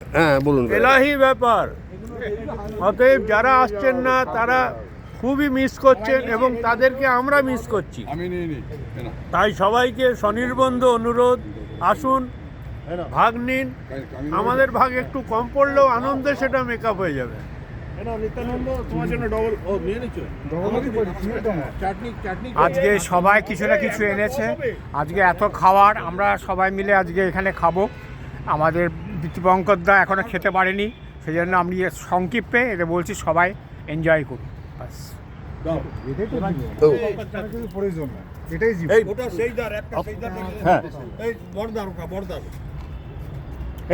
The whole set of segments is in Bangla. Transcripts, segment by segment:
হ্যাঁ বলুন। এলাহি ব্যাপার। অতএব যারা আসছেন না তারা খুবই মিস করছেন এবং তাদেরকে আমরা মিস করছি। তাই সবাইকে স্বনির্বন্ধ অনুরোধ, আসুন ভাগ নিন। আমাদের ভাগ একটু কম পড়লেও আনন্দে সেটা মেকআপ হয়ে যাবে। আজকে সবাই কিছু না কিছু এনেছে। আজকে এত খাবার, আমরা সবাই মিলে আজকে এখানে খাবো। আমাদের দীপঙ্করদা এখনও খেতে পারেনি, সেই জন্য আমি সংক্ষিপ্তে এটা বলছি, সবাই এনজয় করুন বাস।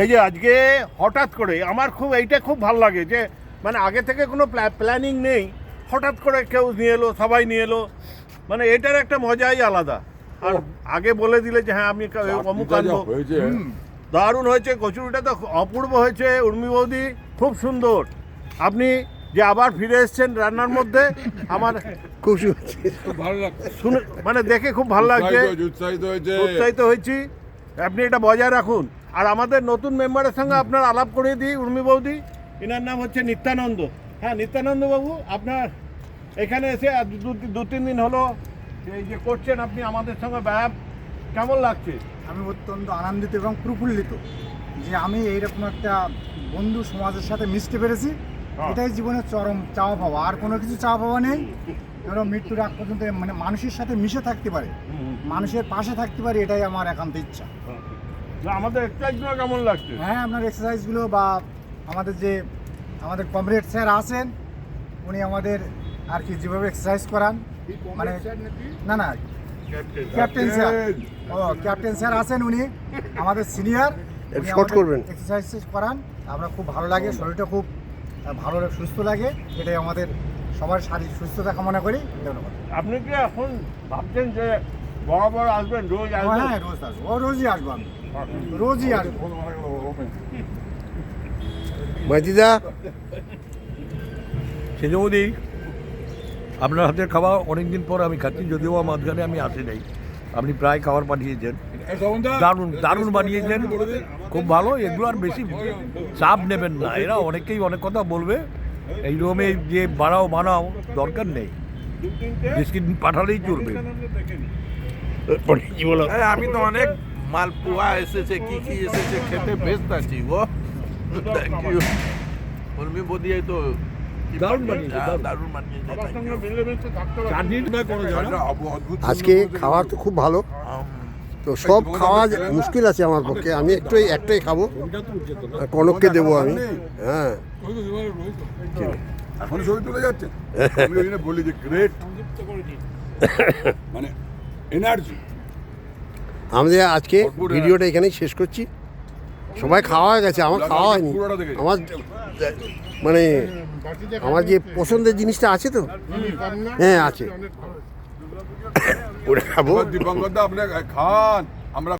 এই যে আজকে হঠাৎ করে আমার এইটা খুব ভালো লাগে যে মানে আগে থেকে কোনো প্ল্যানিং নেই, হঠাৎ করে কেউ নিয়ে এলো, সবাই নিয়ে এলো, মানে এটার একটা মজাই আলাদা। আর আগে বলে দিলে যে হ্যাঁ আমি অমুক আনবো। দারুণ হয়েছে, কচুরিটা তো অপূর্ব হয়েছে। উর্মি বৌদি খুব সুন্দর। আপনি যে আবার ফিরে এসেছেন রান্নার মধ্যে, আমার খুশি ভালো লাগছে, শুনে মানে দেখে খুব ভালো লাগছে, উৎসাহিত হয়েছি। আপনি এটা বজায় রাখুন। আর আমাদের নতুন মেম্বারের সঙ্গে আপনার আলাপ করিয়ে দিই, উর্মি বৌদি, এনার নাম হচ্ছে নিত্যানন্দ। হ্যাঁ নিত্যানন্দ বাবু, আপনার এখানে এসে দু তিন দিন হলো এই যে করছেন আপনি আমাদের সঙ্গে ব্যায়াম, কেমন লাগছে? আমি অত্যন্ত আনন্দিত এবং প্রফুল্লিত যে আমি এইরকম একটা বন্ধু সমাজের সাথে মিশতে পেরেছি। এটাই জীবনের চরম চাওয়া পাওয়া, আর কোনো কিছু চাওয়া পাওয়া নেই। ধরো মৃত্যুর আগ পর্যন্ত মানে মানুষের সাথে মিশে থাকতে পারে, মানুষের পাশে থাকতে পারে, এটাই আমার একান্ত ইচ্ছা। আমাদের এক্সারসাইজগুলো কেমন লাগছে? হ্যাঁ, আপনার এক্সারসাইজগুলো বা আমাদের কমরেড স্যার আছেন, উনি আমাদের আর কি যেভাবে এক্সারসাইজ করান, মানে না ক্যাপ্টেন স্যার, ক্যাপ্টেন স্যার আছেন, উনি আমাদের সিনিয়র, শর্ট করবেন, এক্সারসাইজ করান। আমরা খুব ভালো লাগে, শরীরটা খুব ভালো সুস্থ লাগে। এটাই আমাদের সবার শারীরিক সুস্থতা কামনা করি। ধন্যবাদ। আপনি কি এখন ভাবছেন যে বরাবর আসবেন, রোজ আসবেন? হ্যাঁ, রোজ আসবো, রোজই আসবো, আমি রোজই আসবো। মাইতিদা, সেজমদি আপনার হাতের খাবার অনেকদিন পর আমি খাচ্ছি, যদিও মাঝখানে আমি আসি নাই। আপনি প্রায় খাবার পাঠিয়েছেন, দারুণ দারুণ বানিয়েছেন, খুব ভালো। এগুলো আর বেশি চাপ নেবেন না, এরা অনেকেই অনেক কথা বলবে। এইরকমই যে বানাও দরকার নেই, বিস্কিট পাঠালেই চলবে। আমি তো অনেক মালপোয়া এসেছে, কি এসেছে, খেতে বেস্ট আছি গো। থ্যাংক ইউ উর্মি বৌদি, তো দারুণ বানিয়েছে, দারুণ বানিয়েছে। আজকে খাবার তো খুব ভালো, তো সব খাওয়া মুশকিল আছে আমার পক্ষে। আমি একটাই খাবো, কনককে দেবো আমি। হ্যাঁ, এখন ছবি তুলে যাচ্ছে, আমি ওই জন্য বলি যে গ্রেট, মানে এনার্জি। আমাদের আজকে ভিডিওটা এখানেই শেষ করছি। সবাই খাওয়া হয়ে গেছে, আমার খাওয়া হয়নি। আমার মানে আমার যে পছন্দের জিনিসটা আছে তো, হ্যাঁ আছে, ওটা খাবো। দীপঙ্কর দা আপনি খান, আমরা